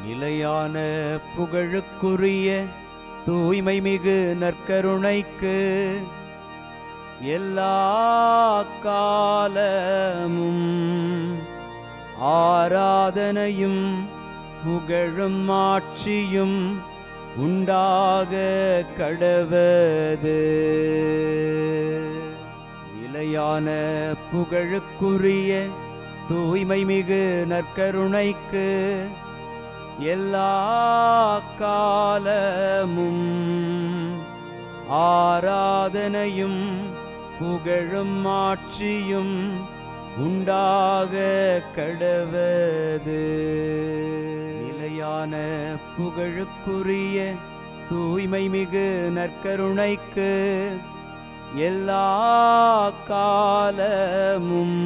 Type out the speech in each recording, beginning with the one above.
நிலையான புகழுக்குரிய தூய்மை மிகு நற்கருணைக்கு எல்லா காலமும் ஆராதனையும் புகழும் ஆட்சியும் உண்டாக கடவது. நிலையான புகழுக்குரிய தூய்மை மிகு நற்கருணைக்கு எல்லா காலமும் ஆராதனையும் புகழும் ஆட்சியும் உண்டாக கடவது. நிலையான புகழுக்குரிய தூய்மை மிகு நற்கருணைக்கு எல்லா காலமும்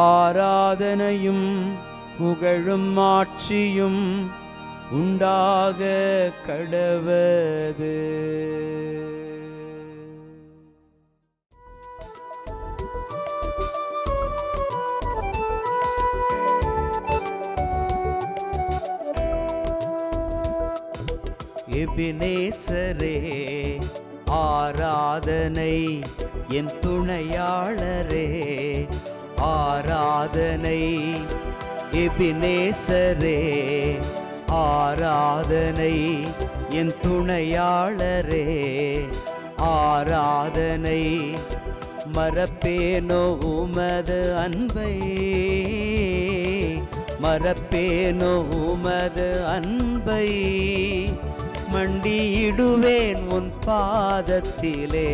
ஆராதனையும் புகழும் ஆட்சியும் உண்டாக கடவது. எபினேசரே ஆராதனை, என் துணையாளரே ஆராதனை. எபினேசரே ஆராதனை, என் துணையாளரே ஆராதனை. மறப்பேனோ உமது அன்பை, மறப்பேனோ உமது அன்பை. மண்டியிடுவேன் உன் பாதத்திலே,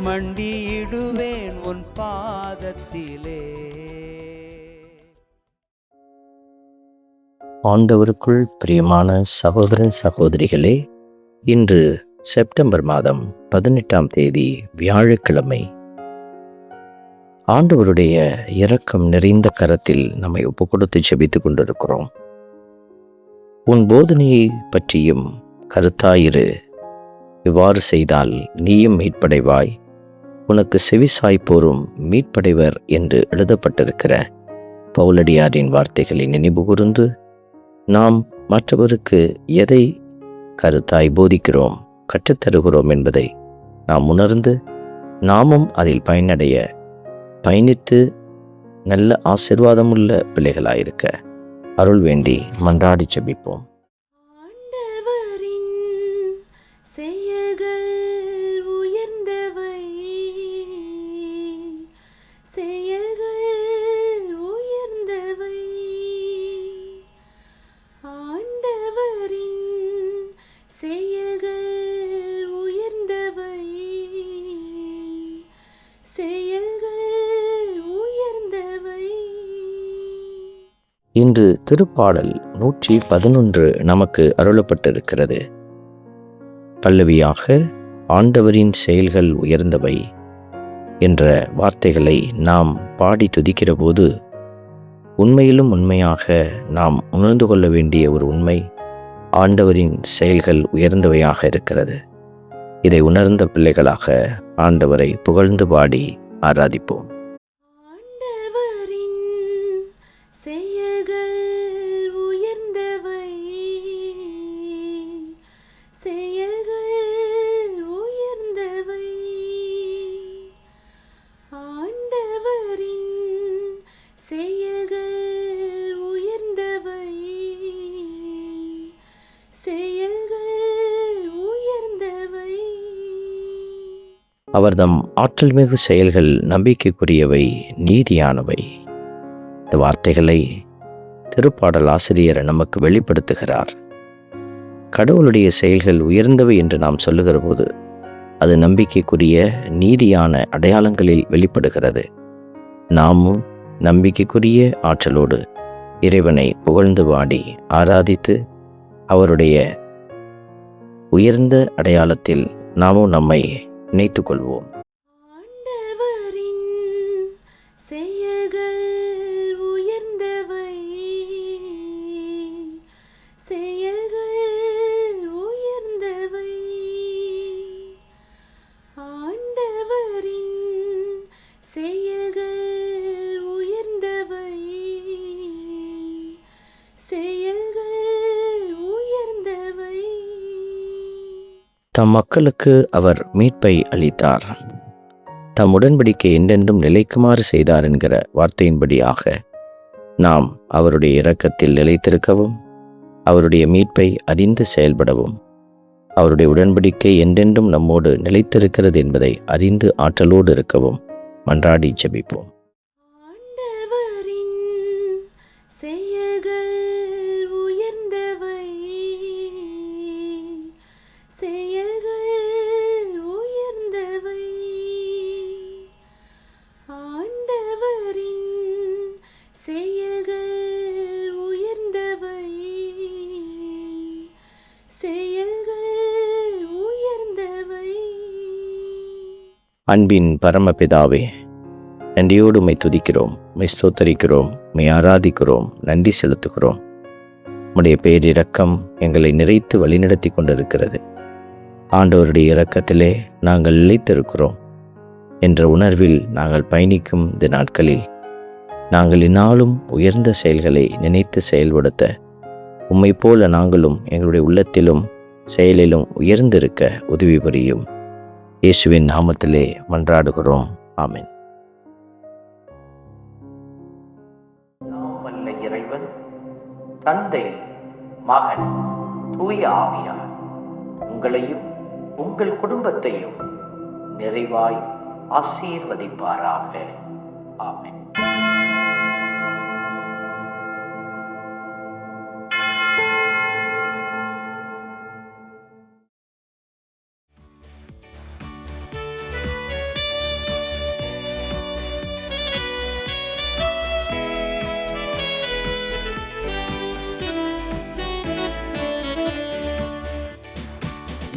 மண்டியிடுவேன் உன் பாதத்திலே. ஆண்டவருக்குள் பிரியமான சகோதரன் சகோதரிகளே, இன்று செப்டம்பர் மாதம் 18ஆம் தேதி வியாழக்கிழமை. ஆண்டவருடைய இரக்கம் நிறைந்த கரத்தில் நம்மை ஒப்பு கொடுத்து ஜெபித்துக் கொண்டிருக்கிறோம். உன் போதனையை பற்றியும் கருத்தாயிரு, இவ்வாறு செய்தால் நீயும் மீட்படைவாய், உனக்கு செவிசாய்ப்போரும் மீட்படைவர் என்று எழுதப்பட்டிருக்கிற பவுலடியாரின் வார்த்தைகளை நினைவு கூர்ந்து நாம் மற்றவருக்கு எதை கருத்தாய் போதிக்கிறோம், கற்றுத்தருகிறோம் என்பதை நாம் உணர்ந்து நாமும் அதில் பயணித்து நல்ல ஆசீர்வாதமுள்ள பிள்ளைகளாயிருக்க அருள் வேண்டி மன்றாடி ஜெபிப்போம். இன்று திருப்பாடல் 111 நமக்கு அருளப்பட்டிருக்கிறது. பல்லவியாக ஆண்டவரின் செயல்கள் உயர்ந்தவை என்ற வார்த்தைகளை நாம் பாடி துதிக்கிற போது உண்மையிலும் உண்மையாக நாம் உணர்ந்து கொள்ள வேண்டிய ஒரு உண்மை, ஆண்டவரின் செயல்கள் உயர்ந்தவையாக இருக்கிறது. இதை உணர்ந்த பிள்ளைகளாக ஆண்டவரை புகழ்ந்து பாடி ஆராதிப்போம். அவர்தம் ஆற்றல் மிகு செயல்கள் நம்பிக்கைக்குரியவை, நீதியானவை. இந்த வார்த்தைகளை திருப்பாடல் ஆசிரியர் நமக்கு வெளிப்படுத்துகிறார். கடவுளுடைய செயல்கள் உயர்ந்தவை என்று நாம் சொல்லுகிற போது அது நம்பிக்கைக்குரிய நீதியான அடையாளங்களில் வெளிப்படுகிறது. நாமும் நம்பிக்கைக்குரிய ஆற்றலோடு இறைவனை புகழ்ந்து பாடி ஆராதித்து அவருடைய உயர்ந்த அடையாளத்தில் நாமும் நம்மை நினைத்துக் கொள்வோம். தம் மக்களுக்கு அவர் மீட்பை அளித்தார். தம் உடன்படிக்கை என்றென்றும் நிலைக்குமாறு செய்தார் என்கிற வார்த்தையின்படியாக நாம் அவருடைய இரக்கத்தில் நிலைத்திருக்கவும், அவருடைய மீட்பை அறிந்து செயல்படவும், அவருடைய உடன்படிக்கை என்றென்றும் நம்மோடு நிலைத்திருக்கிறது என்பதை அறிந்து ஆற்றலோடு இருக்கவும் மன்றாடி ஜெபிப்போம். அன்பின் பரமபிதாவே, நன்றியோடு உம்மை துதிக்கிறோம், உம்மை ஸ்தோத்தரிக்கிறோம், உம்மை ஆராதிக்கிறோம், நன்றி செலுத்துகிறோம். உம்முடைய பேரிரக்கம் எங்களை நிறைத்து வழிநடத்தி கொண்டிருக்கிறது. ஆண்டவருடைய இரக்கத்திலே நாங்கள் நிலைத்திருக்கிறோம் என்ற உணர்வில் நாங்கள் பயணிக்கும் இந்த நாட்களில் நாங்கள் இந்நாளும் உயர்ந்த செயல்களை நினைத்து செயல்படுத்த உம்மை போல நாங்களும் எங்களுடைய உள்ளத்திலும் செயலிலும் உயர்ந்திருக்க உதவி புரியும். இயேசுவின் நாமத்திலே மன்றாடுகிறோம். ஆமென். நாமல்ல இறைவன், தந்தை, மகன், தூய ஆவியார் உங்களையும் உங்கள் குடும்பத்தையும் நிறைவாய் ஆசீர்வதிப்பாராக. ஆமென்.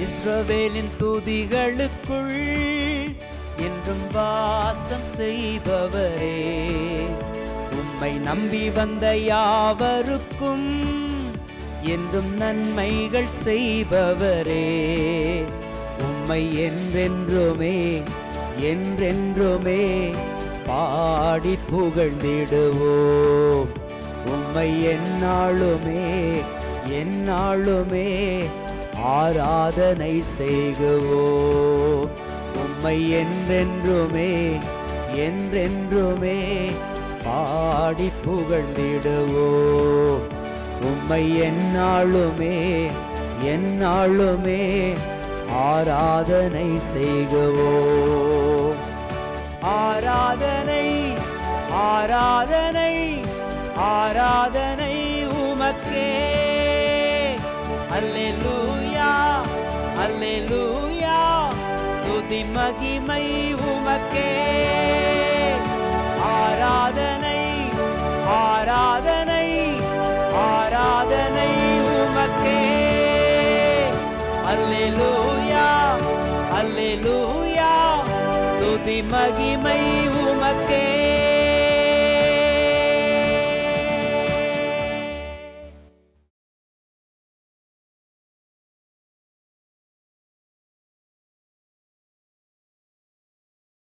இஸ்ரவேலின் துதிகளுக்குள் என்றும் வாசம் செய்பவரே, உம்மை நம்பி வந்த யாவருக்கும் என்றும் நன்மைகள் செய்பவரே, உம்மை என்றென்றுமே என்றென்றுமே பாடி புகழ்ந்திடுவோம். உம்மை எந்நாளுமே எந்நாளுமே ஆராதனை செய்குவோம். உம்மை என்றென்றுமே என்றென்றுமே பாடி புகழ்ந்திடுவோம். உம்மை எந்நாளுமே எந்நாளுமே ஆராதனை செய்குவோம். ஆராதனை ஆராதனை ஆராதனை உமக்கே. அல்லேலூயா அல்லேலூயா, துதி மகிமை உமக்கே. ஆராதனை ஆராதனை ஆராதனை உமக்கே. அல்லேலூயா அல்லேலூயா, துதி மகிமை